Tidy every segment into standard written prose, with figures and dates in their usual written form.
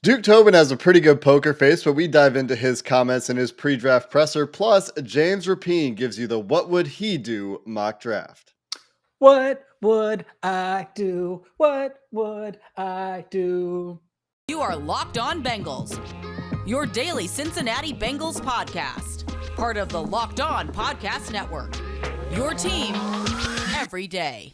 Duke Tobin has a pretty good poker face, but we dive into his comments in his pre-draft presser. Plus, James Rapien gives you the "What Would He Do" mock draft. What would I do? What would I do? You are Locked On Bengals, your daily Cincinnati Bengals podcast. Part of the Locked On Podcast Network, your team every day.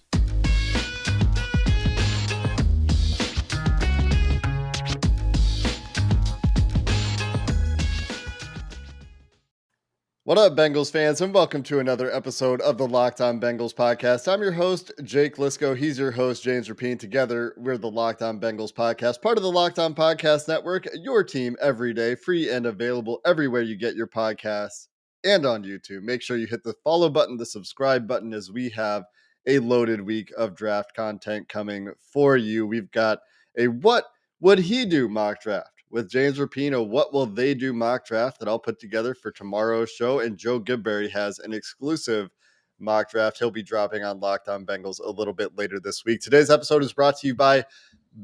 What up, Bengals fans, and welcome to another episode of the Locked On Bengals podcast. I'm your host, Jake Liscow. He's your host, James Rapien. Together, we're the Locked On Bengals podcast, part of the Locked On Podcast Network, your team every day, free and available everywhere you get your podcasts and on YouTube. Make sure you hit the follow button, the subscribe button, as we have a loaded week of draft content coming for you. We've got a What Would He Do mock draft with James Rapien. What Will They Do mock draft that I'll put together for tomorrow's show. And Joe Goodberry has an exclusive mock draft he'll be dropping on Locked On Bengals a little bit later this week. Today's episode is brought to you by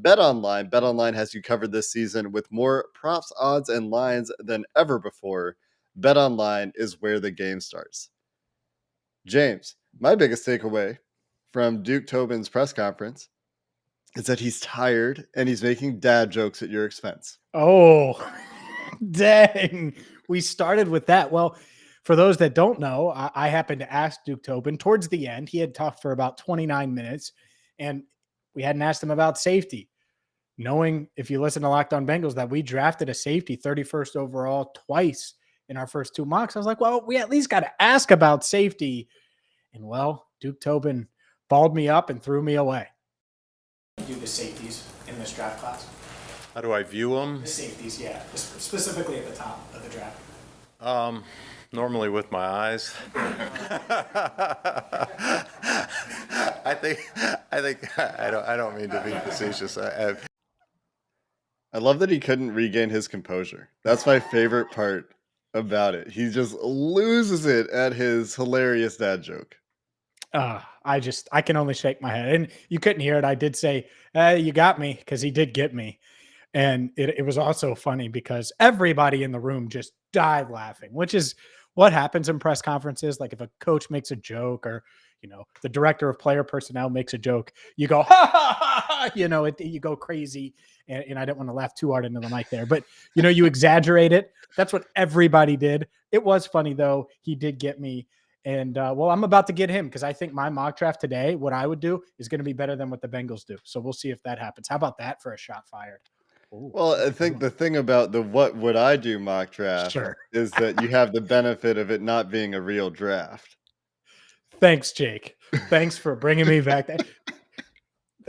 BetOnline. BetOnline has you covered this season with more props, odds, and lines than ever before. BetOnline is where the game starts. James, my biggest takeaway from Duke Tobin's press conference is that he's tired and he's making dad jokes at your expense. Oh, dang. We started with that. Well, for those that don't know, I happened to ask Duke Tobin towards the end. He had talked for about 29 minutes, and we hadn't asked him about safety. Knowing, if you listen to Locked On Bengals, that we drafted a safety 31st overall twice in our first two mocks, I was like, well, we at least got to ask about safety. And, well, Duke Tobin balled me up and threw me away. Do the safeties in this draft class? How do I view them? The safeties, yeah, specifically at the top of the draft. Normally with my eyes. I don't mean to be facetious. I love that he couldn't regain his composure. That's my favorite part about it. He just loses it at his hilarious dad joke. I can only shake my head. And you couldn't hear it. I did say, you got me, because he did get me. And it was also funny because everybody in the room just died laughing, which is what happens in press conferences. Like if a coach makes a joke, or, the director of player personnel makes a joke, you go, ha, ha, ha, ha, you go crazy. And I didn't want to laugh too hard into the mic there, but you exaggerate it. That's what everybody did. It was funny though. He did get me. And, well, I'm about to get him, because I think my mock draft today, what I would do is going to be better than what the Bengals do. So we'll see if that happens. How about that for a shot fired? Ooh. Well, I think the thing about the "What Would I Do" mock draft is that you have the benefit of it not being a real draft. Thanks, Jake. Thanks for bringing me back.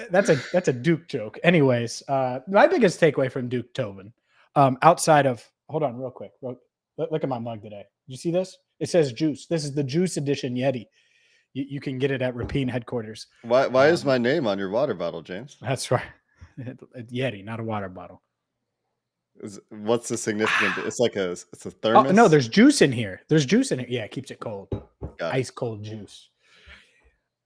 That's a Duke joke. Anyways, my biggest takeaway from Duke Tobin, outside of, hold on real quick. Look at my mug today. Did you see this? It says Juice. This is the Juice Edition Yeti. You can get it at Rapien headquarters. Why is my name on your water bottle, James? That's right. Yeti, not a water bottle. What's the significance? It's a thermos? Oh, no, there's juice in here. Yeah, it keeps it cold. Ice cold juice.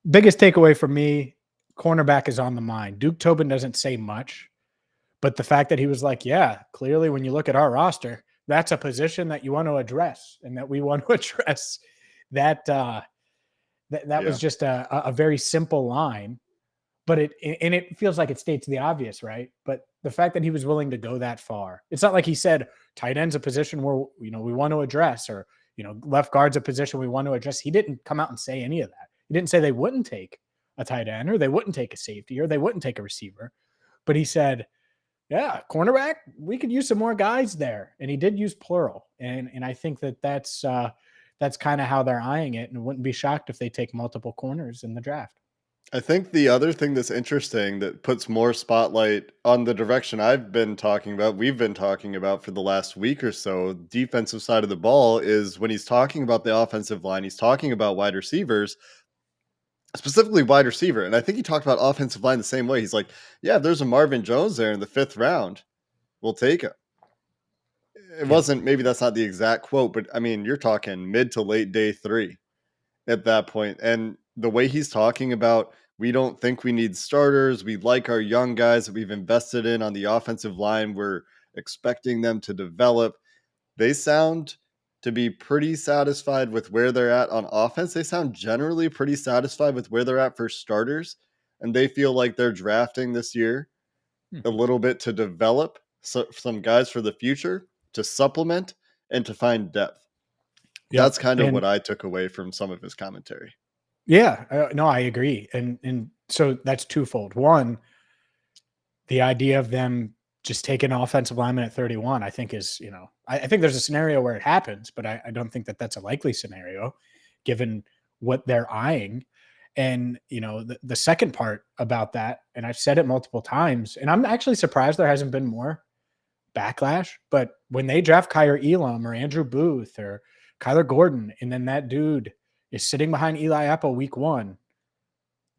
Biggest takeaway for me, cornerback is on the mind. Duke Tobin doesn't say much, but the fact that he was like, yeah, clearly when you look at our roster, that's a position that you want to address and that we want to address. That was just a very simple line, but it feels like it states the obvious, right? But the fact that he was willing to go that far, it's not like he said tight end's a position where, we want to address, or, left guard's a position we want to address. He didn't come out and say any of that. He didn't say they wouldn't take a tight end, or they wouldn't take a safety, or they wouldn't take a receiver, but he said, yeah, cornerback, we could use some more guys there. And he did use plural. And I think that's kind of how they're eyeing it. And wouldn't be shocked if they take multiple corners in the draft. I think the other thing that's interesting that puts more spotlight on the direction we've been talking about for the last week or so, defensive side of the ball, is when he's talking about the offensive line, he's talking about wide receivers, specifically wide receiver. And I think he talked about offensive line the same way. He's like, yeah, if there's a Marvin Jones there in the 5th round, we'll take him. It wasn't, maybe that's not the exact quote, but I mean, you're talking mid to late day 3 at that point. And the way he's talking about, we don't think we need starters. We like our young guys that we've invested in on the offensive line. We're expecting them to develop. They sound to be pretty satisfied with where they're at on offense. They sound generally pretty satisfied with where they're at for starters, and they feel like they're drafting this year a little bit to develop some guys for the future, to supplement, and to find depth. Yep. That's kind of what I took away from some of his commentary. Yeah, no, I agree. And so that's twofold. One, the idea of them just taking an offensive lineman at 31, I think is, I think there's a scenario where it happens, but I don't think that that's a likely scenario given what they're eyeing. And, the second part about that, and I've said it multiple times, and I'm actually surprised there hasn't been more backlash, but when they draft Kyer Elam or Andrew Booth or Kyler Gordon, and then that dude is sitting behind Eli Apple week 1,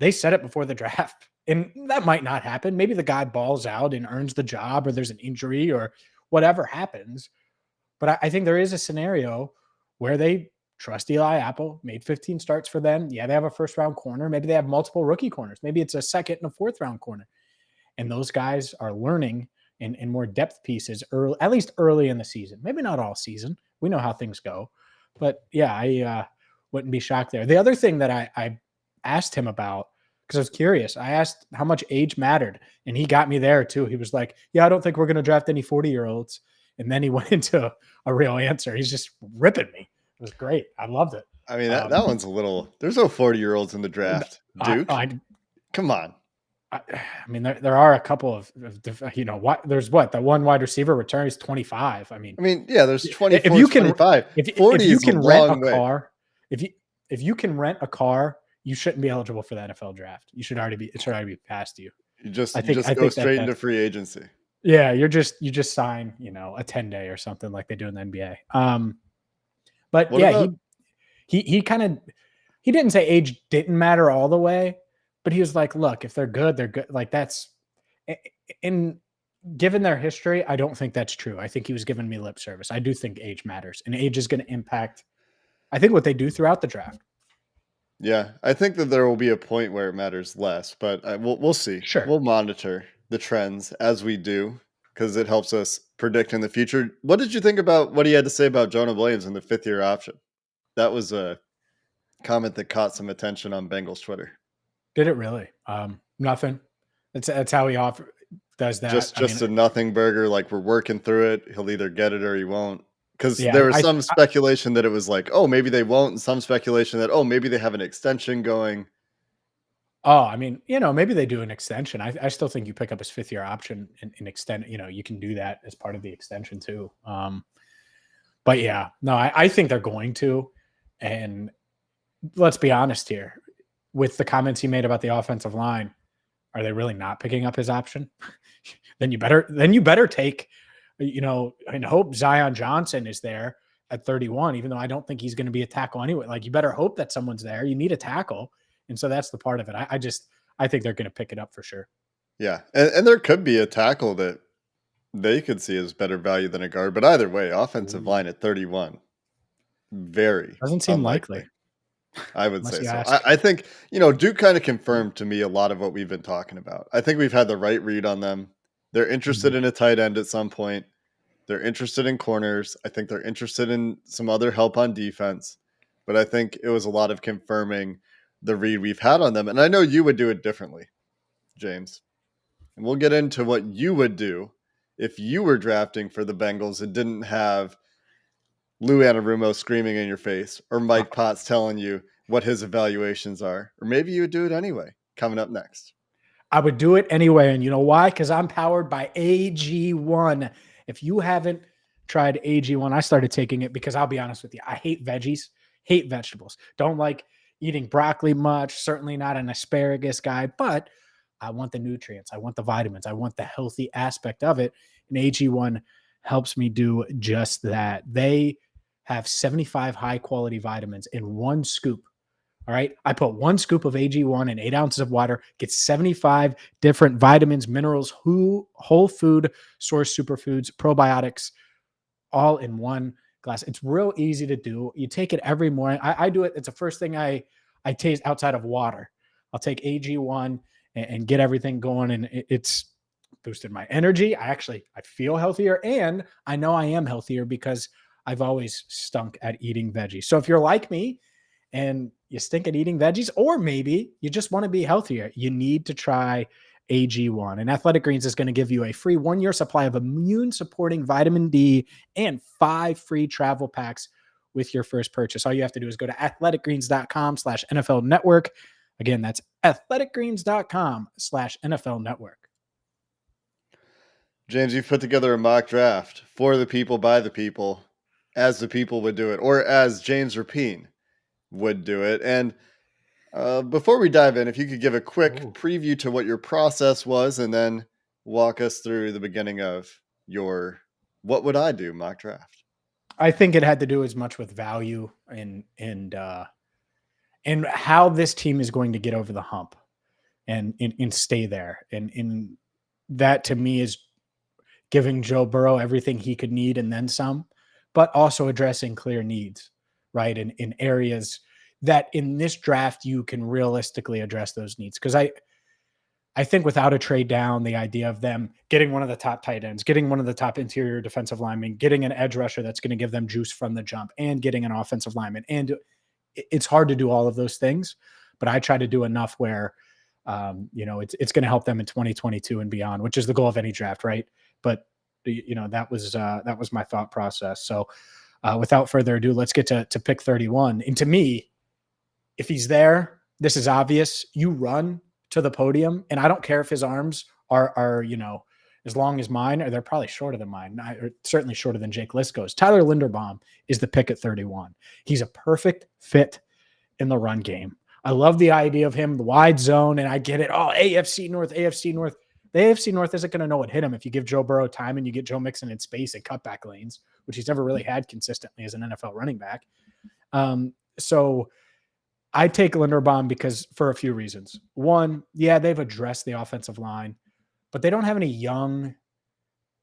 they said it before the draft. And that might not happen. Maybe the guy balls out and earns the job, or there's an injury or whatever happens. But I think there is a scenario where they trust Eli Apple, made 15 starts for them. Yeah, they have a first-round corner. Maybe they have multiple rookie corners. Maybe it's a second and a fourth-round corner. And those guys are learning in more depth pieces, early, at least early in the season. Maybe not all season. We know how things go. But, yeah, I wouldn't be shocked there. The other thing that I asked him about, because I was curious, I asked how much age mattered, and he got me there too. He was like, yeah, I don't think we're going to draft any 40-year-olds. And then he went into a real answer. He's just ripping me. It was great. I loved it. I mean, that one's a little – there's no 40-year-olds in the draft, Duke. Come on. I mean, there are a couple of there's the one wide receiver return is 25. I mean, yeah, there's 24, 25. 40 is a long way. If you can rent a car, you shouldn't be eligible for the NFL draft. It should already be past you. You just go straight into free agency. Yeah, you just sign, a 10-day or something like they do in the NBA. But what about, he didn't say age didn't matter all the way, but he was like, look, if they're good, they're good. Like that's in given their history, I don't think that's true. I think he was giving me lip service. I do think age matters, and age is going to impact, I think, what they do throughout the draft. Yeah, I think that there will be a point where it matters less, but we'll see. Sure. We'll monitor the trends as we do, because it helps us predict in the future. What did you think about what he had to say about Jonah Williams and the 5th-year option? That was a comment that caught some attention on Bengals Twitter. Did it really? Nothing. That's how he does that. Just a nothing burger. Like, we're working through it. He'll either get it or he won't. Because there was some speculation that it was like, oh, maybe they won't, and some speculation that, oh, maybe they have an extension going. Oh, I mean, maybe they do an extension. I still think you pick up his 5th-year option and extend. You can do that as part of the extension too. But yeah, no, I think they're going to. And let's be honest here, with the comments he made about the offensive line, are they really not picking up his option? Then you better take. And hope Zion Johnson is there at 31, even though I don't think he's going to be a tackle anyway. Like, you better hope that someone's there. You need a tackle. And so that's the part of it. I think they're going to pick it up for sure. Yeah. And there could be a tackle that they could see as better value than a guard. But either way, offensive line at 31, very doesn't seem likely. I would say so. I think, Duke kind of confirmed to me a lot of what we've been talking about. I think we've had the right read on them. They're interested in a tight end at some point. They're interested in corners. I think they're interested in some other help on defense. But I think it was a lot of confirming the read we've had on them. And I know you would do it differently, James. And we'll get into what you would do if you were drafting for the Bengals and didn't have Lou Anarumo screaming in your face or Mike Potts telling you what his evaluations are. Or maybe you would do it anyway. Coming up next. I would do it anyway. And you know why? Because I'm powered by AG1. If you haven't tried AG1, I started taking it because I'll be honest with you, I hate veggies, hate vegetables. Don't like eating broccoli much, certainly not an asparagus guy, but I want the nutrients. I want the vitamins. I want the healthy aspect of it. And AG1 helps me do just that. They have 75 high quality vitamins in one scoop. All right. I put 1 scoop of AG1 in 8 ounces of water, get 75 different vitamins, minerals, whole food source superfoods, probiotics, all in one glass. It's real easy to do. You take it every morning. I do it. It's the first thing I taste outside of water. I'll take AG1 and get everything going. And it's boosted my energy. I feel healthier, and I know I am healthier because I've always stunk at eating veggies. So if you're like me and you stink at eating veggies, or maybe you just want to be healthier, you need to try AG1. And Athletic Greens is going to give you a free 1-year supply of immune-supporting vitamin D and 5 free travel packs with your first purchase. All you have to do is go to athleticgreens.com/NFL network. Again, that's athleticgreens.com/NFL network. James, you've put together a mock draft for the people, by the people, as the people would do it, or as James Rapien would do it. And before we dive in, if you could give a quick preview to what your process was, and then walk us through the beginning of your "What Would I Do" mock draft. I think it had to do as much with value and how this team is going to get over the hump and stay there. And that to me is giving Joe Burrow everything he could need and then some, but also addressing clear needs, right? In areas that in this draft, you can realistically address those needs. Because I think without a trade down, the idea of them getting one of the top tight ends, getting one of the top interior defensive linemen, getting an edge rusher that's going to give them juice from the jump, and getting an offensive lineman. And it's hard to do all of those things, but I try to do enough where, it's going to help them in 2022 and beyond, which is the goal of any draft, right? But that was my thought process. So without further ado, let's get to pick 31. And to me, if he's there, this is obvious. You run to the podium, and I don't care if his arms are as long as mine, or they're probably shorter than mine, or certainly shorter than Jake Liscow's. Tyler Linderbaum is the pick at 31. He's a perfect fit in the run game. I love the idea of him, the wide zone, and I get it. Oh, AFC North. The AFC North isn't going to know what hit him if you give Joe Burrow time and you get Joe Mixon in space and cutback lanes, which he's never really had consistently as an NFL running back. So I take Linderbaum because for a few reasons. One, yeah, they've addressed the offensive line, but they don't have any young,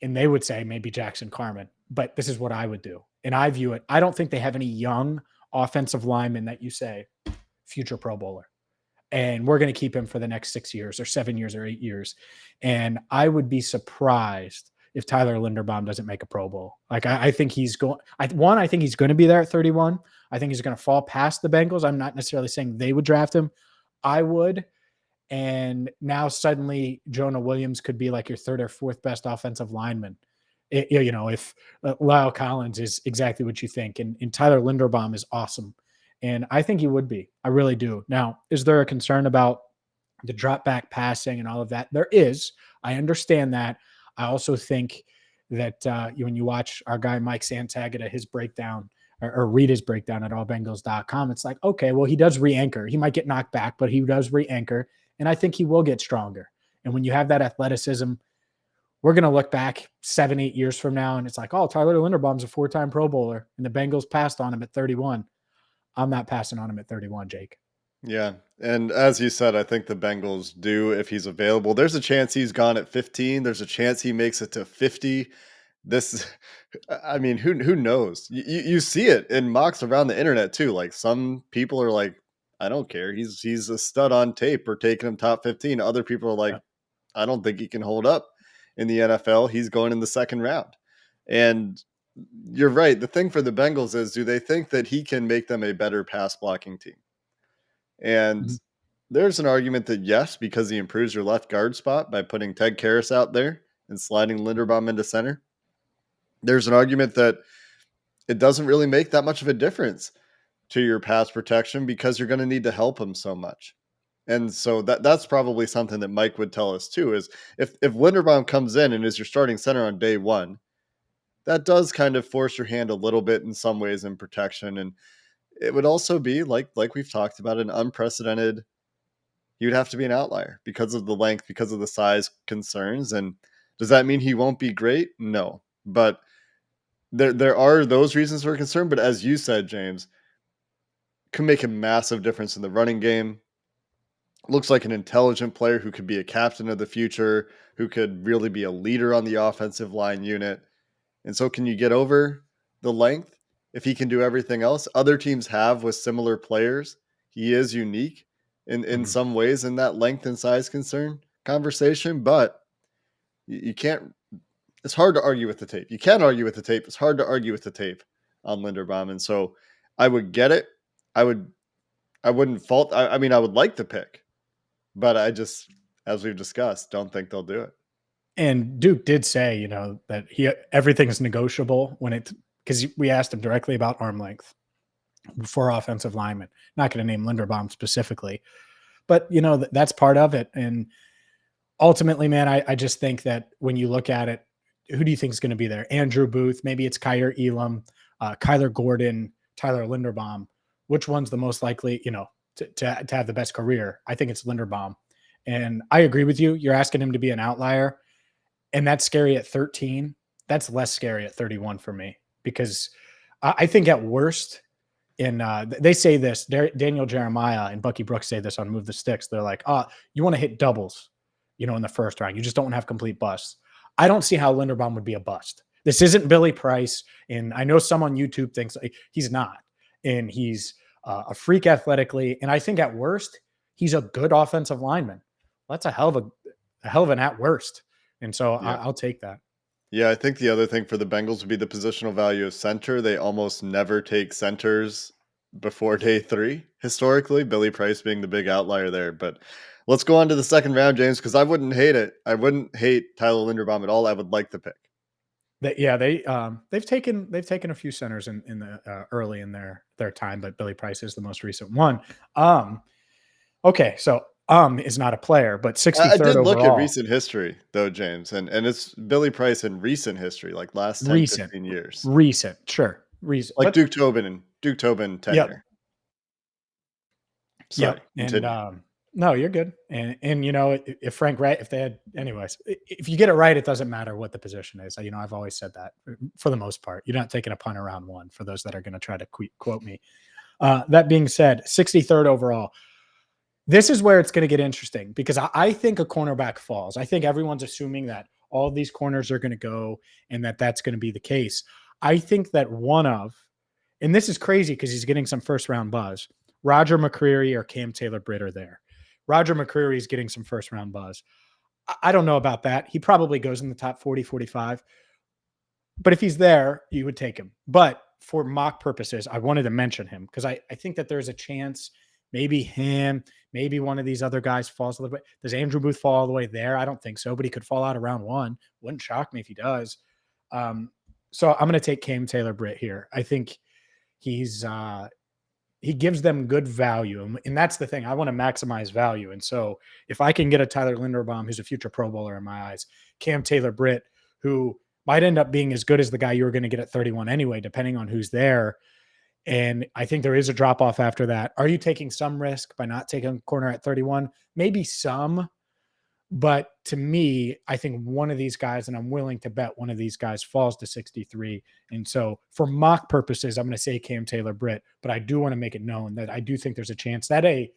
and they would say maybe Jackson Carman, but this is what I would do. And I view it, I don't think they have any young offensive linemen that you say future Pro Bowler. And we're going to keep him for the next 6 years or 7 years or 8 years. And I would be surprised if Tyler Linderbaum doesn't make a Pro Bowl. Like I think he's going, I think he's going to be there at 31. I think he's going to fall past the Bengals. I'm not necessarily saying they would draft him. I would. And now suddenly Jonah Williams could be like your third or fourth best offensive lineman. If Lyle Collins is exactly what you think. And Tyler Linderbaum is awesome. And I think he would be. I really do. Now, is there a concern about the drop back passing and all of that? There is. I understand that. I also think that when you watch our guy Mike Santagata, his breakdown, or read his breakdown at allbengals.com, it's like, okay, well, he does re-anchor. He might get knocked back, but he does re-anchor. And I think he will get stronger. And when you have that athleticism, we're going to look back 7-8 years from now, and it's like, oh, Tyler Linderbaum's a 4-time Pro Bowler, and the Bengals passed on him at 31. I'm not passing on him at 31, Jake. Yeah. And as you said, I think the Bengals do if he's available. There's a chance he's gone at 15. There's a chance he makes it to 50. Who knows? You see it in mocks around the internet too. Like some people are like, I don't care. He's a stud on tape. We're taking him top 15. Other people are like, I don't think he can hold up in the NFL. He's going in the second round. And you're right. The thing for the Bengals is, do they think that he can make them a better pass blocking team? And there's an argument that yes, because he improves your left guard spot by putting Ted Karras out there and sliding Linderbaum into center. There's an argument that it doesn't really make that much of a difference to your pass protection because you're going to need to help him so much. And so that's probably something that Mike would tell us too, is if Linderbaum comes in and is your starting center on day one, that does kind of force your hand a little bit in some ways in protection. And it would also be like we've talked about, an unprecedented, he would have to be an outlier because of the length, because of the size concerns. And does that mean he won't be great? No, but there are those reasons for concern. But as you said, James, can make a massive difference in the running game. Looks like an intelligent player who could be a captain of the future, who could really be a leader on the offensive line unit. And so can you get over the length if he can do everything else? Other teams have with similar players. He is unique in some ways in that length and size concern conversation, but You can't. It's hard to argue with the tape. You can argue with the tape. It's hard to argue with the tape on Linderbaum, and so I would get it. I wouldn't fault. I mean, I would like the pick, but I just, as we've discussed, don't think they'll do it. And Duke did say, that everything is negotiable because we asked him directly about arm length for offensive linemen. Not going to name Linderbaum specifically, but that's part of it. And ultimately, man, I just think that when you look at it, who do you think is going to be there? Andrew Booth, maybe it's Kyer Elam, Kyler Gordon, Tyler Linderbaum. Which one's the most likely, to have the best career? I think it's Linderbaum. And I agree with you. You're asking him to be an outlier. And that's scary at 13. That's less scary at 31 for me, because I think at worst, they say this, Daniel Jeremiah and Bucky Brooks say this on Move the Sticks. They're like, you want to hit doubles, in the first round. You just don't want to have complete busts. I don't see how Linderbaum would be a bust. This isn't Billy Price. And I know some on YouTube thinks he's not. And he's a freak athletically. And I think at worst, he's a good offensive lineman. That's a hell of an at worst. And so I'll take that. Yeah, I think the other thing for the Bengals would be the positional value of center. They almost never take centers before day 3, historically, Billy Price being the big outlier there. But let's go on to the second round, James, because I wouldn't hate it. I wouldn't hate Tyler Linderbaum at all. I would like the pick. They've taken a few centers in the early in their time, but Billy Price is the most recent one. Okay, so is not a player, but 63rd overall. I did look at recent history though, James, and it's Billy Price in recent history, like last 10, 15 years. Recent. Like Duke Tobin tenure. Yep. Sorry. Yep. And no, you're good. And if Frank Wright, if you get it right, it doesn't matter what the position is. I've always said that for the most part. You're not taking a punt around 1 for those that are going to try to quote me. That being said, 63rd overall. This is where it's going to get interesting, because I think a cornerback falls. I think everyone's assuming that all these corners are going to go and that's going to be the case. I think that and this is crazy because he's getting some first round buzz, Roger McCreary or Cam Taylor-Britt are there. Roger McCreary is getting some first round buzz. I don't know about that. He probably goes in the top 40, 45. But if he's there, you would take him. But for mock purposes, I wanted to mention him because I think that there's a chance maybe him, maybe one of these other guys falls a little bit. Does Andrew Booth fall all the way there? I don't think so, but he could fall out around 1. Wouldn't shock me if he does. So I'm going to take Cam Taylor-Britt here. I think he gives them good value. And that's the thing. I want to maximize value. And so if I can get a Tyler Linderbaum, who's a future Pro Bowler in my eyes, Cam Taylor-Britt, who might end up being as good as the guy you were going to get at 31 anyway, depending on who's there. And I think there is a drop off after that. Are you taking some risk by not taking a corner at 31? Maybe some, but to me, I think one of these guys, and I'm willing to bet one of these guys falls to 63. And so for mock purposes, I'm going to say Cam Taylor-Britt, but I do want to make it known that I do think there's a chance that a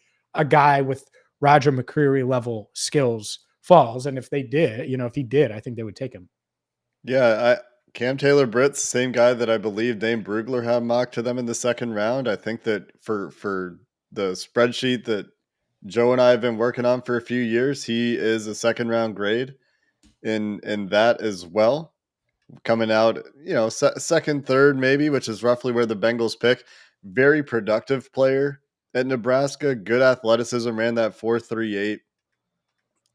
guy with Roger McCreary level skills falls. And if they did, if he did, I think they would take him. Yeah. Cam Taylor-Britt's the same guy that I believe Dane Brugler had mocked to them in the second round. I think that for the spreadsheet that Joe and I have been working on for a few years, he is a second round grade in that as well. Coming out, second, third maybe, which is roughly where the Bengals pick. Very productive player at Nebraska, good athleticism, ran that 4.38.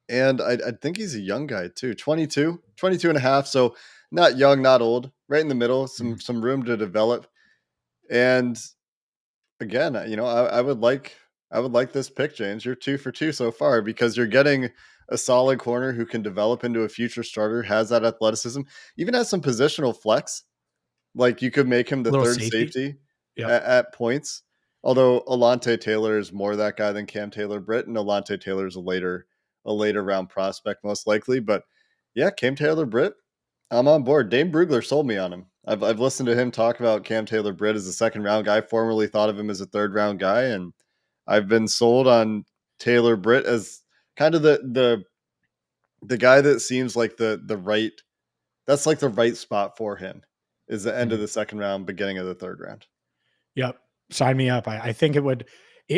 And I think he's a young guy too, 22 and a half. So not young, not old, right in the middle, some room to develop. And again, I would like this pick, James. You're 2 for 2 so far because you're getting a solid corner who can develop into a future starter, has that athleticism, even has some positional flex. Like you could make him the third safety at points. Although Alontae Taylor is more that guy than Cam Taylor-Britt, and Alontae Taylor is a later round prospect most likely. But yeah, Cam Taylor-Britt, I'm on board. Dane Brugler sold me on him. I've listened to him talk about Cam Taylor-Britt as a second round guy. Formerly thought of him as a third round guy, and I've been sold on Taylor-Britt as kind of the guy that seems like the right spot for him is the end of the second round, beginning of the third round. Yep. Sign me up. I think it would,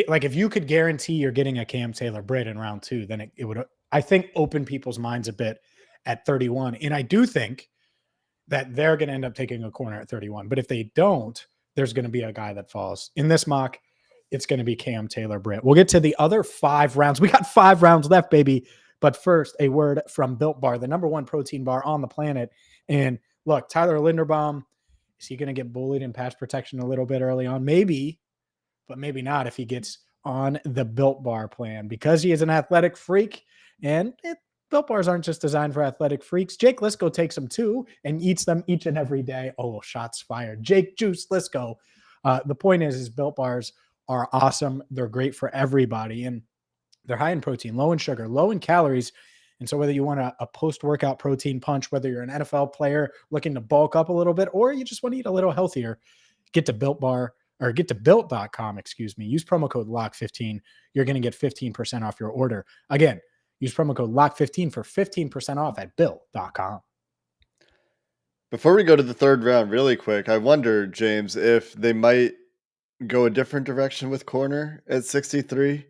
like if you could guarantee you're getting a Cam Taylor-Britt in round 2, then it would, I think, open people's minds a bit at 31. And I do think that they're going to end up taking a corner at 31. But if they don't, there's going to be a guy that falls. In this mock, it's going to be Cam Taylor-Britt. We'll get to the other 5 rounds. We got 5 rounds left, baby. But first, a word from Built Bar, the #1 protein bar on the planet. And look, Tyler Linderbaum, is he going to get bullied in pass protection a little bit early on? Maybe, but maybe not if he gets on the Built Bar plan, because he is an athletic freak. And Built Bars aren't just designed for athletic freaks. Jake Liscow takes them too and eats them each and every day. Oh, shots fired. Jake Juice Liscow. The point is Built Bars are awesome. They're great for everybody. And they're high in protein, low in sugar, low in calories. And so whether you want a post-workout protein punch, whether you're an NFL player looking to bulk up a little bit, or you just want to eat a little healthier, get to built.com, use promo code LOCK15. You're going to get 15% off your order. Again, use promo code LOCK15 for 15% off at built.com. Before we go to the third round really quick, I wonder, James, if they might go a different direction with corner at 63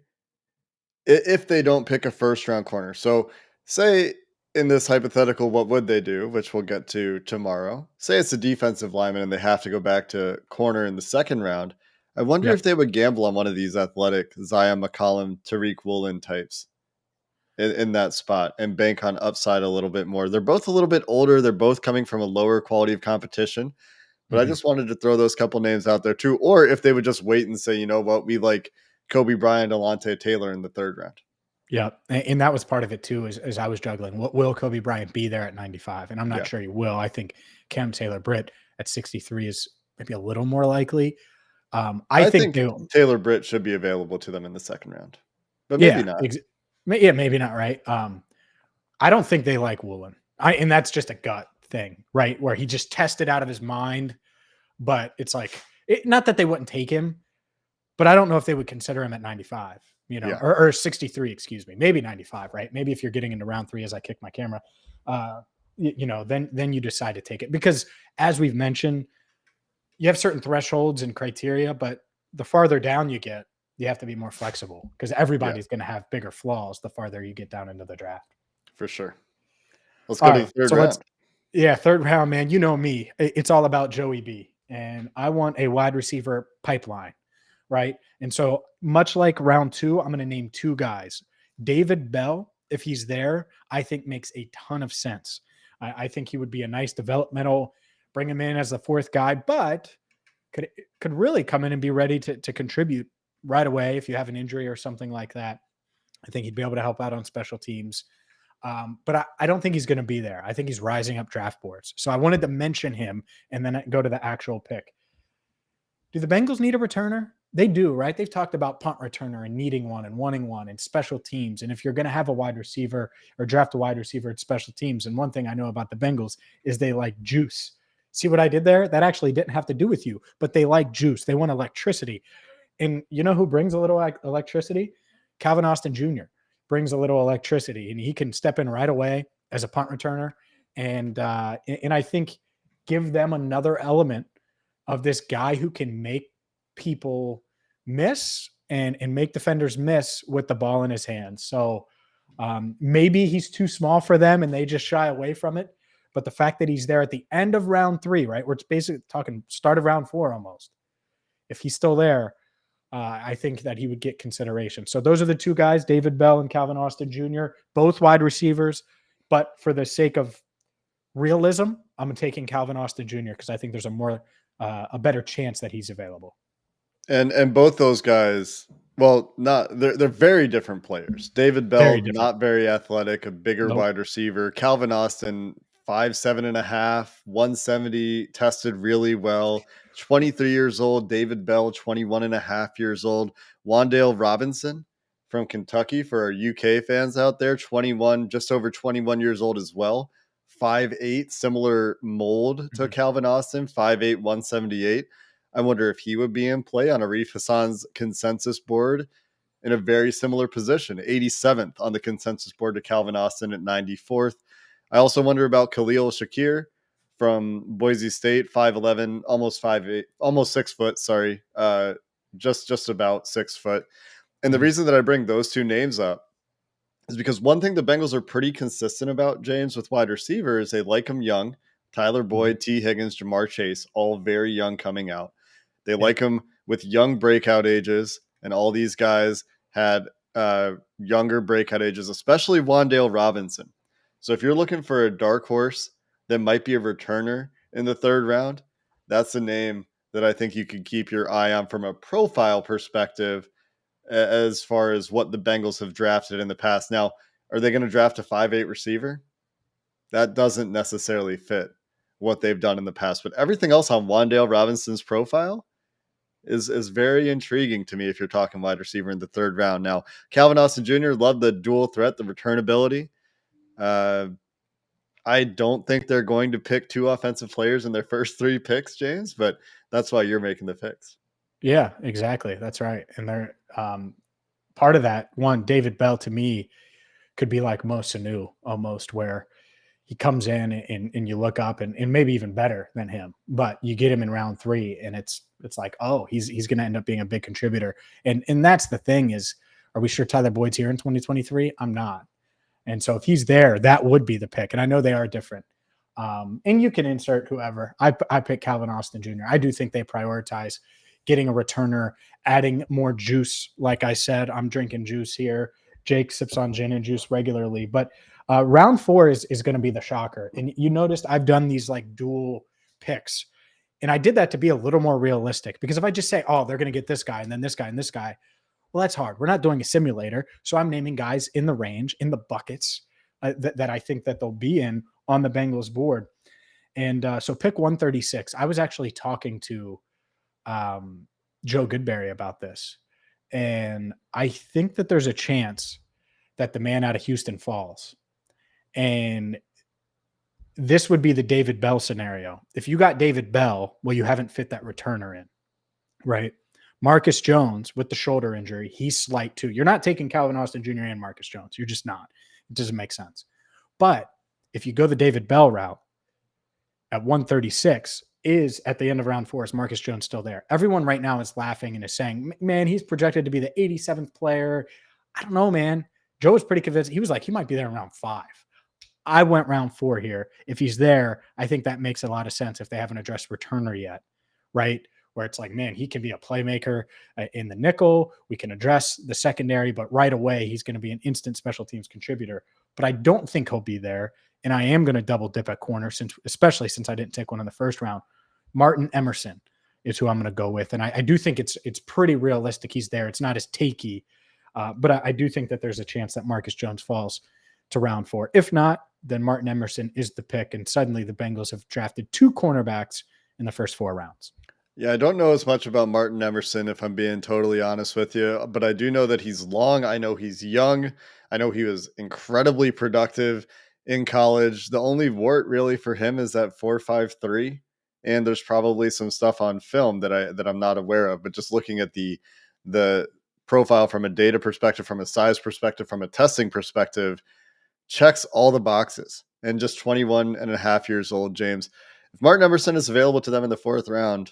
if they don't pick a first round corner. So say in this hypothetical, what would they do, which we'll get to tomorrow? Say it's a defensive lineman and they have to go back to corner in the second round. I wonder if they would gamble on one of these athletic Zion McCollum, Tariq Woolen types in that spot and bank on upside a little bit more. They're both a little bit older. They're both coming from a lower quality of competition. But I just wanted to throw those couple names out there too. Or if they would just wait and say, you know what, we like Kobe Bryant, Alontae Taylor in the third round. Yeah. And that was part of it too, as I was juggling. What will Kobe Bryant be there at 95? And I'm not sure he will. I think Cam Taylor-Britt at 63 is maybe a little more likely. I think Taylor-Britt should be available to them in the second round, but maybe not. Maybe not. Right. I don't think they like Woolen. And that's just a gut thing, right? Where he just tested out of his mind, but it's like, not that they wouldn't take him, but I don't know if they would consider him at 95, or 63, excuse me, maybe 95, right? Maybe if you're getting into round 3 as I kick my camera, then you decide to take it, because as we've mentioned, you have certain thresholds and criteria, but the farther down you get, you have to be more flexible, because everybody's going to have bigger flaws the farther you get down into the draft. For sure. Let's go to the third round. Third round, man. You know me. It's all about Joey B. And I want a wide receiver pipeline, right? And so much like round 2, I'm going to name 2 guys. David Bell, if he's there, I think makes a ton of sense. I think he would be a nice developmental, bring him in as the 4th guy, but could really come in and be ready to contribute right away if you have an injury or something like that. I think he'd be able to help out on special teams. But I don't think he's going to be there. I think he's rising up draft boards. So I wanted to mention him and then go to the actual pick. Do the Bengals need a returner? They do, right? They've talked about punt returner and needing one and wanting one and special teams. And if you're going to have a wide receiver or draft a wide receiver at special teams, and one thing I know about the Bengals is they like juice. See what I did there? That actually didn't have to do with you, but they like juice. They want electricity. And you know who brings a little electricity? Calvin Austin Jr. brings a little electricity, and he can step in right away as a punt returner. And I think give them another element of this guy who can make people miss and make defenders miss with the ball in his hands. So maybe he's too small for them and they just shy away from it. But the fact that he's there at the end of round 3, right, where it's basically talking start of round 4 almost, if he's still there, I think that he would get consideration. So those are the 2 guys, David Bell and Calvin Austin Jr., both wide receivers. But for the sake of realism, I'm taking Calvin Austin Jr. because I think there's a better chance that he's available. And both those guys, well, they're very different players. David Bell, not very athletic, a bigger wide receiver. Calvin Austin, 5'7.5", 170, tested really well. 23 years old. David Bell, 21.5 years old. Wan'Dale Robinson from Kentucky, for our UK fans out there, 21, just over 21 years old as well. 5'8", similar mold to Calvin Austin, 5'8", 178. I wonder if he would be in play on Arif Hassan's consensus board in a very similar position, 87th on the consensus board to Calvin Austin at 94th. I also wonder about Khalil Shakir from Boise State, 5'11", almost 5'8", almost 6 foot. Sorry, just about 6 foot. And the reason that I bring those 2 names up is because one thing the Bengals are pretty consistent about, James, with wide receivers, they like them young. Tyler Boyd, T. Higgins, Jamar Chase, all very young coming out. They like them with young breakout ages, and all these guys had younger breakout ages, especially Wan'Dale Robinson. So if you're looking for a dark horse that might be a returner in the third round, that's a name that I think you could keep your eye on from a profile perspective as far as what the Bengals have drafted in the past. Now, are they going to draft a 5'8" receiver? That doesn't necessarily fit what they've done in the past. But everything else on Wan'Dale Robinson's profile is very intriguing to me if you're talking wide receiver in the third round. Now, Calvin Austin Jr. loved the dual threat, the returnability. I don't think they're going to pick 2 offensive players in their first 3 picks, James, but that's why you're making the picks. Yeah, exactly. That's right. And they're part of that one, David Bell to me could be like Mo Sanu almost, where he comes in and you look up and maybe even better than him, but you get him in round 3 and it's like, oh, he's going to end up being a big contributor. And that's the thing is, are we sure Tyler Boyd's here in 2023? I'm not. And so if he's there, that would be the pick. And I know they are different. And you can insert whoever. I pick Calvin Austin Jr. I do think they prioritize getting a returner, adding more juice. Like I said, I'm drinking juice here. Jake sips on gin and juice regularly. But round 4 is going to be the shocker. And you noticed I've done these like dual picks. And I did that to be a little more realistic, because if I just say, oh, they're going to get this guy and then this guy and this guy, well, that's hard. We're not doing a simulator. So I'm naming guys in the range, in the buckets that I think that they'll be in on the Bengals board. And so pick 136. I was actually talking to Joe Goodberry about this. And I think that there's a chance that the man out of Houston falls. And this would be the David Bell scenario. If you got David Bell, well, you haven't fit that returner in, right? Marcus Jones with the shoulder injury, he's slight too. You're not taking Calvin Austin Jr. and Marcus Jones. You're just not. It doesn't make sense. But if you go the David Bell route at 136, is at the end of round 4, is Marcus Jones still there? Everyone right now is laughing and is saying, man, he's projected to be the 87th player. I don't know, man. Joe was pretty convinced. He was like, he might be there in round 5. I went round 4 here. If he's there, I think that makes a lot of sense if they haven't addressed returner yet, right? Where it's like, man, he can be a playmaker in the nickel. We can address the secondary, but right away, he's going to be an instant special teams contributor. But I don't think he'll be there. And I am going to double dip at corner, especially since I didn't take one in the first round. Martin Emerson is who I'm going to go with. And I do think it's pretty realistic he's there. It's not as takey, but I do think that there's a chance that Marcus Jones falls to round 4. If not, then Martin Emerson is the pick. And suddenly the Bengals have drafted 2 cornerbacks in the first 4 rounds. Yeah, I don't know as much about Martin Emerson, if I'm being totally honest with you, but I do know that he's long. I know he's young. I know he was incredibly productive in college. The only wart really for him is that 4.53, and there's probably some stuff on film that I'm not aware of. But just looking at the profile from a data perspective, from a size perspective, from a testing perspective, checks all the boxes. And just 21 and a half years old, James. If Martin Emerson is available to them in the 4th round,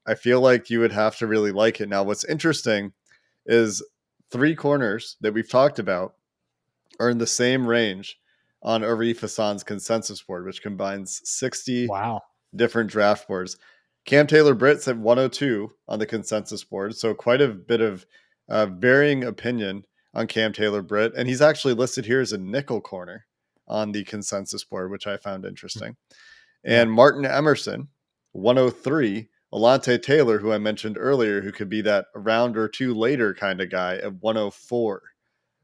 I feel like you would have to really like it. Now, what's interesting is 3 corners that we've talked about are in the same range on Arif Hassan's consensus board, which combines 60 different draft boards. Cam Taylor-Britt's at 102 on the consensus board, so quite a bit of varying opinion on Cam Taylor-Britt, and he's actually listed here as a nickel corner on the consensus board, which I found interesting. And Martin Emerson, 103, Alontae Taylor, who I mentioned earlier, who could be that round or 2 later kind of guy, at 104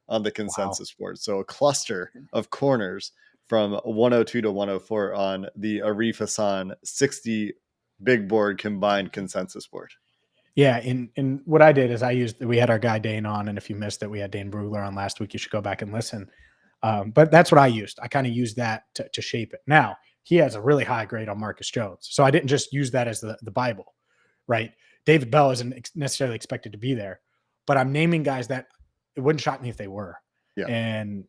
on the consensus board. So a cluster of corners from 102 to 104 on the Arif Hassan 60 big board combined consensus board. Yeah, and what I did is we had our guy Dane on, and if you missed it, we had Dane Brugler on last week. You should go back and listen. But that's what I used. I kind of used that to shape it. Now, he has a really high grade on Marcus Jones. So I didn't just use that as the Bible, right? David Bell isn't necessarily expected to be there, but I'm naming guys that it wouldn't shock me if they were. Yeah. And,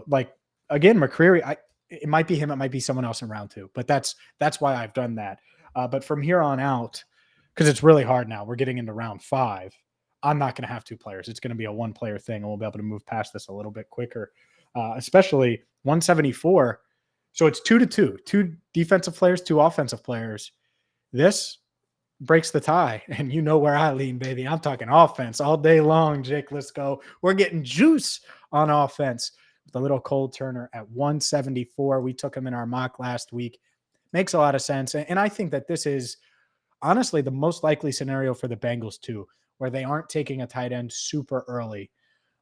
like, again, McCreary, it might be him. It might be someone else in round 2, but that's why I've done that. But from here on out, because it's really hard now, we're getting into round 5. I'm not going to have two players. It's going to be a one-player thing, and we'll be able to move past this a little bit quicker, especially 174. So it's 2-2, two defensive players, two offensive players. This breaks the tie, and you know where I lean, baby. I'm talking offense all day long, Jake Liscow. We're getting juice on offense with a little Cole Turner at 174. We took him in our mock last week. Makes a lot of sense, and I think that this is honestly the most likely scenario for the Bengals too, where they aren't taking a tight end super early,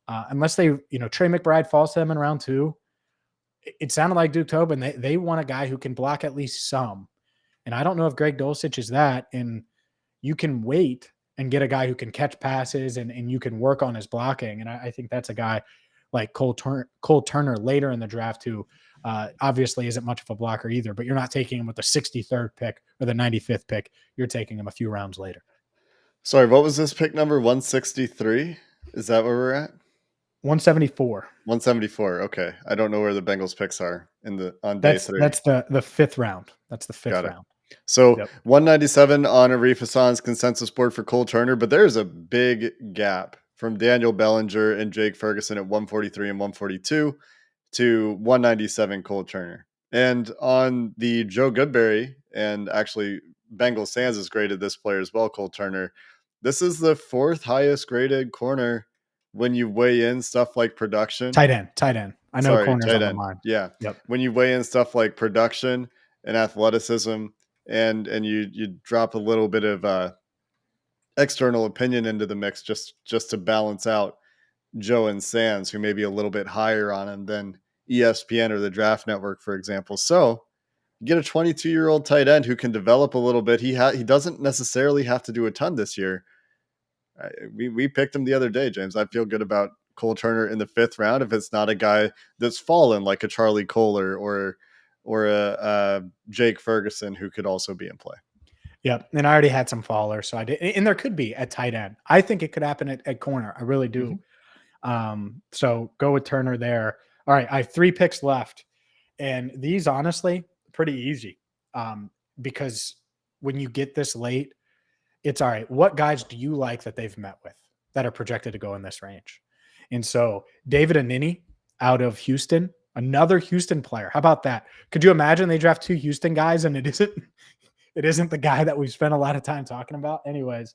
unless they, Trey McBride falls to them in round 2. It sounded like Duke Tobin. They want a guy who can block at least some. And I don't know if Greg Dulcich is that. And you can wait and get a guy who can catch passes and you can work on his blocking. And I think that's a guy like Cole Turner later in the draft who obviously isn't much of a blocker either, but you're not taking him with the 63rd pick or the 95th pick. You're taking him a few rounds later. Sorry, what was this pick number? 163? Is that where we're at? 174. 174. Okay. I don't know where the Bengals picks are on day 3. That's the fifth round. That's the fifth round. So 197 on Arif Hassan's consensus board for Cole Turner, but there's a big gap from Daniel Bellinger and Jake Ferguson at 143 and 142 to 197 Cole Turner. And on the Joe Goodberry, and actually Bengals Sands has graded this player as well, Cole Turner. This is the 4th highest graded corner when you weigh in stuff like production. Tight end. I know corners on the mind. Yeah. Yep. When you weigh in stuff like production and athleticism, and you drop a little bit of external opinion into the mix just to balance out Joe and Sands, who may be a little bit higher on him than ESPN or the Draft Network, for example. So you get a 22-year-old tight end who can develop a little bit. He doesn't necessarily have to do a ton this year. We picked him the other day, James. I feel good about Cole Turner in the 5th round if it's not a guy that's fallen like a Charlie Kohler or a Jake Ferguson who could also be in play. Yep. And I already had some fallers, so I did. And there could be at tight end. I think it could happen at corner. I really do. So go with Turner there. All right. I have 3 picks left. And these, honestly, pretty easy. Because when you get this late, it's all right. What guys do you like that they've met with that are projected to go in this range? And so David Anini out of Houston, another Houston player. How about that? Could you imagine they draft 2 Houston guys and it isn't the guy that we've spent a lot of time talking about? Anyways,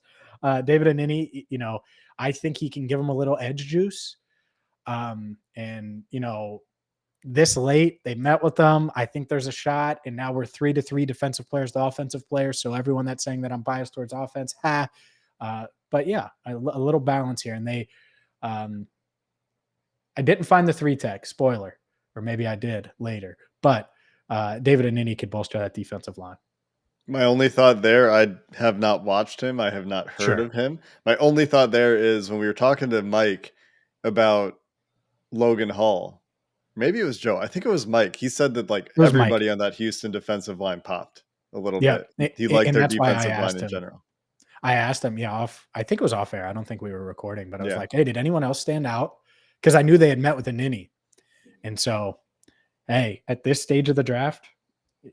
David Anini, I think he can give him a little edge juice. This late they met with them. I think there's a shot, and now we're 3-3 defensive players to offensive players. So everyone that's saying that I'm biased towards offense, but yeah, a little balance here. And they, I didn't find the 3 tech spoiler, or maybe I did later, but David Anini could bolster that defensive line. My only thought there, I have not watched him. I have not heard of him. My only thought there is when we were talking to Mike about Logan Hall, maybe it was Joe. I think it was Mike. He said that everybody on that Houston defensive line popped a little bit. He liked their defensive line in general. I asked him, I think it was off air. I don't think we were recording, but I was like, hey, did anyone else stand out? Because I knew they had met with Anini. And so, hey, at this stage of the draft,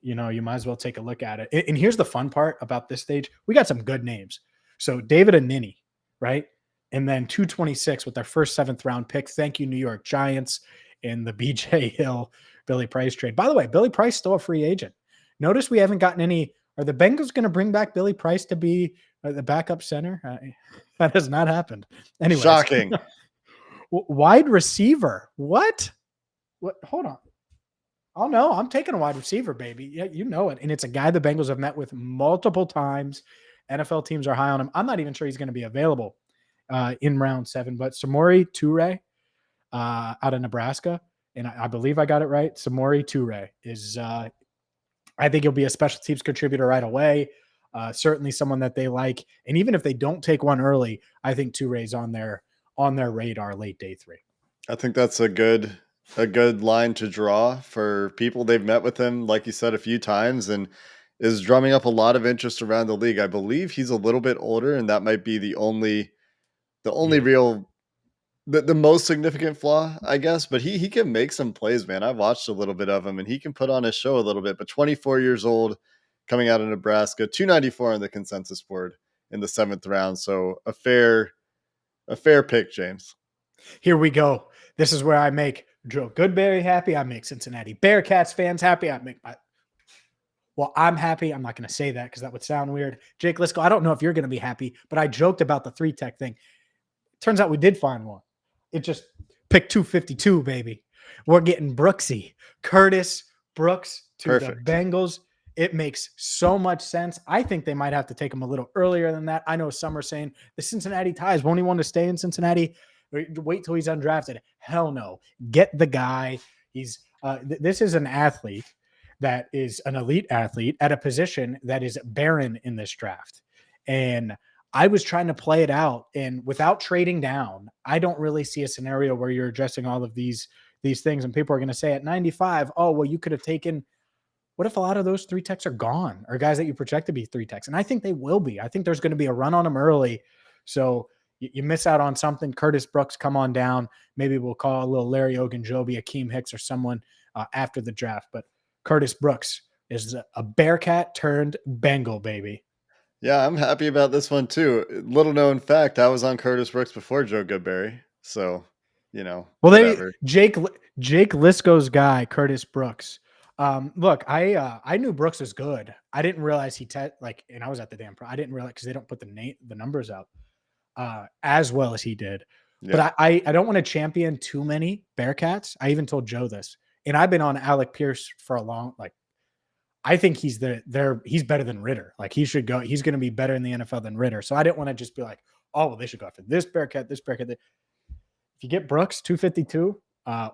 you might as well take a look at it. And here's the fun part about this stage. We got some good names. So David Anini, right? And then 226 with their first 7th round pick. Thank you, New York Giants, in the BJ Hill, Billy Price trade. By the way, Billy Price still a free agent. Notice we haven't gotten any. Are the Bengals going to bring back Billy Price to be the backup center? That has not happened. Anyway, shocking. Wide receiver. What? Hold on. Oh, no, I'm taking a wide receiver, baby. Yeah, you know it. And it's a guy the Bengals have met with multiple times. NFL teams are high on him. I'm not even sure he's going to be available in round 7. But Samori Toure out of Nebraska, and I believe I got it right. Samori Toure is, I think he'll be a special teams contributor right away. Certainly someone that they like. And even if they don't take one early, I think Toure's on their radar late day 3. I think that's a good line to draw for people. They've met with him, like you said, a few times, and is drumming up a lot of interest around the league. I believe he's a little bit older, and that might be the only real, the most significant flaw, I guess. But he can make some plays, man. I've watched a little bit of him, and he can put on a show a little bit. But 24 years old, coming out of Nebraska, 294 on the consensus board in the 7th round. So a fair A fair pick, James. Here we go. This is where I make Joe Goodberry happy. I make Cincinnati Bearcats fans happy. I'm happy. I'm not going to say that because that would sound weird. Jake Liscow, I don't know if you're going to be happy, but I joked about the 3-tech thing. Turns out we did find one. It just picked 252, baby. We're getting Brooksy. Curtis Brooks to Perfect. the Bengals. It makes so much sense. I think they might have to take him a little earlier than that. I know some are saying the Cincinnati Ties, won't he want to stay in Cincinnati? Wait till he's undrafted. Hell no. Get the guy. He's this is an athlete that is an elite athlete at a position that is barren in this draft. And I was trying to play it out, and without trading down, I don't really see a scenario where you're addressing all of these things. And people are going to say at 95, oh, well, you could have taken. What if a lot of those 3-techs are gone, or guys that you project to be 3-techs? And I think they will be. I think there's going to be a run on them early. So you miss out on something. Curtis Brooks, come on down. Maybe we'll call a little Larry Ogunjobi, Akeem Hicks, or someone after the draft. But Curtis Brooks is a Bearcat turned Bengal, baby. Yeah, I'm happy about this one too. Little known fact, I was on Curtis Brooks before Joe Goodberry. So, whatever. Jake Liscow's guy, Curtis Brooks. Look, I knew Brooks was good. I didn't realize and I was at the damn I didn't realize because they don't put the numbers out as well as he did. Yeah. But I don't want to champion too many Bearcats. I even told Joe this, and I've been on Alec Pierce for a long. I think he's he's better than Ritter. He should go. He's going to be better in the NFL than Ritter. So I didn't want to just be like, oh, well, they should go after this Bearcat. If you get Brooks 252.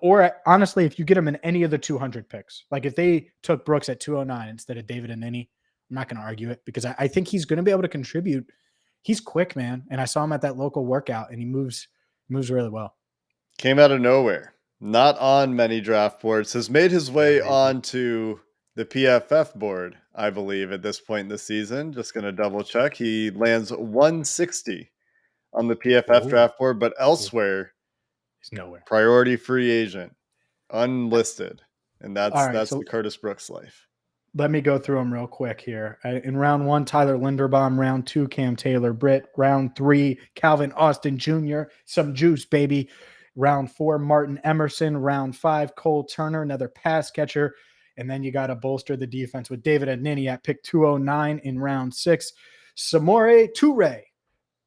Or honestly, if you get him in any of the 200 picks, if they took Brooks at 209 instead of David and Ninny, I'm not going to argue it because I think he's going to be able to contribute. He's quick, man. And I saw him at that local workout and he moves really well. Came out of nowhere, not on many draft boards, has made his way onto the PFF board, I believe, at this point in the season. Just going to double check. He lands 160 on the PFF draft board, but elsewhere, he's nowhere. Priority free agent, unlisted. And that's the Curtis Brooks life. Let me go through them real quick here. In round 1, Tyler Linderbaum. Round 2, Cam Taylor-Britt. Round 3, Calvin Austin Jr. Some juice, baby. Round 4, Martin Emerson. Round 5, Cole Turner, another pass catcher. And then you got to bolster the defense with David Ninny at pick 209 in round 6. Samori Toure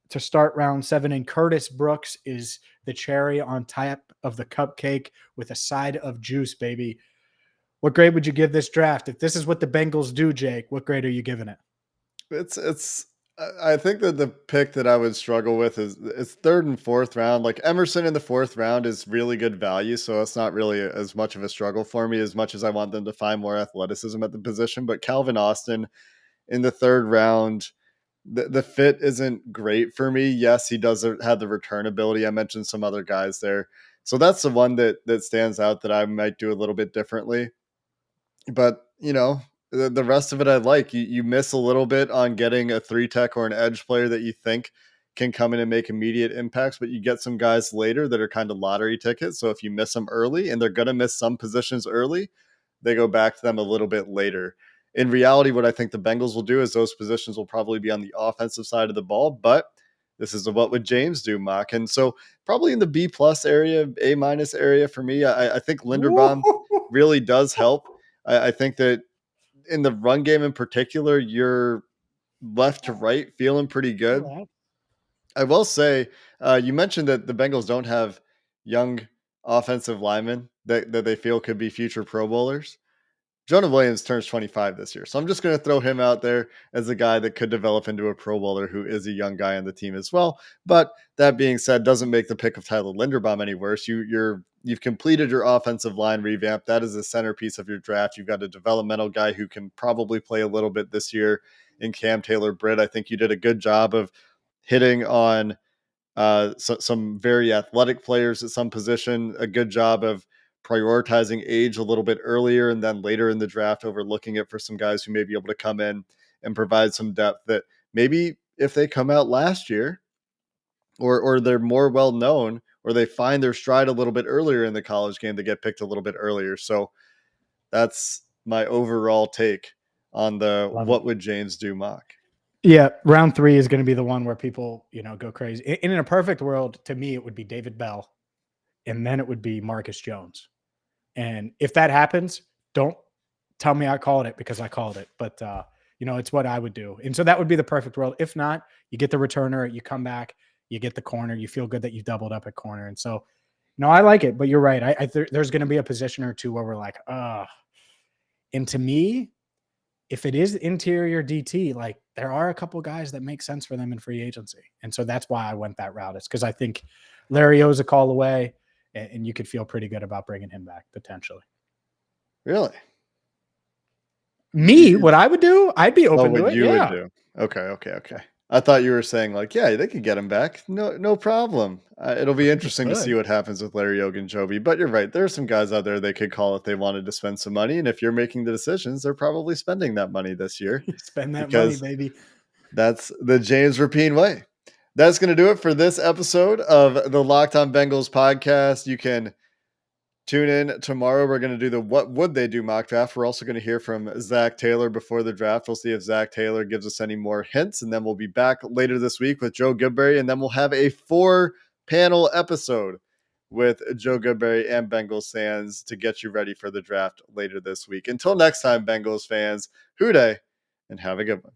to start round 7. And Curtis Brooks is the cherry on top of the cupcake with a side of juice, baby. What grade would you give this draft? If this is what the Bengals do, Jake, what grade are you giving it? I think that the pick that I would struggle with is 3rd and 4th round. Emerson in the 4th round is really good value, so it's not really as much of a struggle for me as much as I want them to find more athleticism at the position. But Calvin Austin in the 3rd round, the fit isn't great for me. Yes, he does have the return ability. I mentioned some other guys there. So that's the one that stands out that I might do a little bit differently. But, the rest of it I like. You miss a little bit on getting a 3-tech or an edge player that you think can come in and make immediate impacts, but you get some guys later that are kind of lottery tickets. So if you miss them early, and they're going to miss some positions early, they go back to them a little bit later. In reality, what I think the Bengals will do is those positions will probably be on the offensive side of the ball, but this is what would James do, Mock. And so probably in the B+ area, A- area for me, I think Linderbaum really does help. I think that in the run game in particular, you're left to right feeling pretty good. I will say, you mentioned that the Bengals don't have young offensive linemen that they feel could be future Pro Bowlers. Jonah Williams turns 25 this year. So I'm just going to throw him out there as a guy that could develop into a Pro Bowler who is a young guy on the team as well. But that being said, doesn't make the pick of Tyler Linderbaum any worse. You've completed your offensive line revamp. That is the centerpiece of your draft. You've got a developmental guy who can probably play a little bit this year in Cam Taylor-Britt. I think you did a good job of hitting on some very athletic players at some position, a good job of prioritizing age a little bit earlier and then later in the draft, overlooking it for some guys who may be able to come in and provide some depth that maybe if they come out last year or they're more well known or they find their stride a little bit earlier in the college game, they get picked a little bit earlier. So that's my overall take on the what would James do mock. Yeah, round 3 is going to be the one where people, go crazy. In a perfect world, to me, it would be David Bell, and then it would be Marcus Jones. And if that happens, don't tell me I called it, because I called it. But it's what I would do. And so that would be the perfect world. If not, you get the returner, you come back, you get the corner, you feel good that you doubled up at corner. And so, I like it. But you're right. There's going to be a position or two where we're like, and to me, if it is interior DT, like, there are a couple guys that make sense for them in free agency. And so that's why I went that route. It's because I think Larry O's a call away, and you could feel pretty good about bringing him back potentially. Really? Me, what I would do, I'd be open to it. You Yeah. would do. Okay. I thought you were saying like, yeah, they could get him back. No problem. It'll be interesting to see what happens with Larry Ogunjobi. But you're right. There are some guys out there they could call if they wanted to spend some money. And if you're making the decisions, they're probably spending that money this year. Spend that money, baby. That's the James Rapien way. That's going to do it for this episode of the Locked On Bengals podcast. You can tune in tomorrow. We're going to do the What Would They Do mock draft. We're also going to hear from Zach Taylor before the draft. We'll see if Zach Taylor gives us any more hints. And then we'll be back later this week with Joe Goodberry. And then we'll have a 4-panel episode with Joe Goodberry and Bengals fans to get you ready for the draft later this week. Until next time, Bengals fans, hoo-day, and have a good one.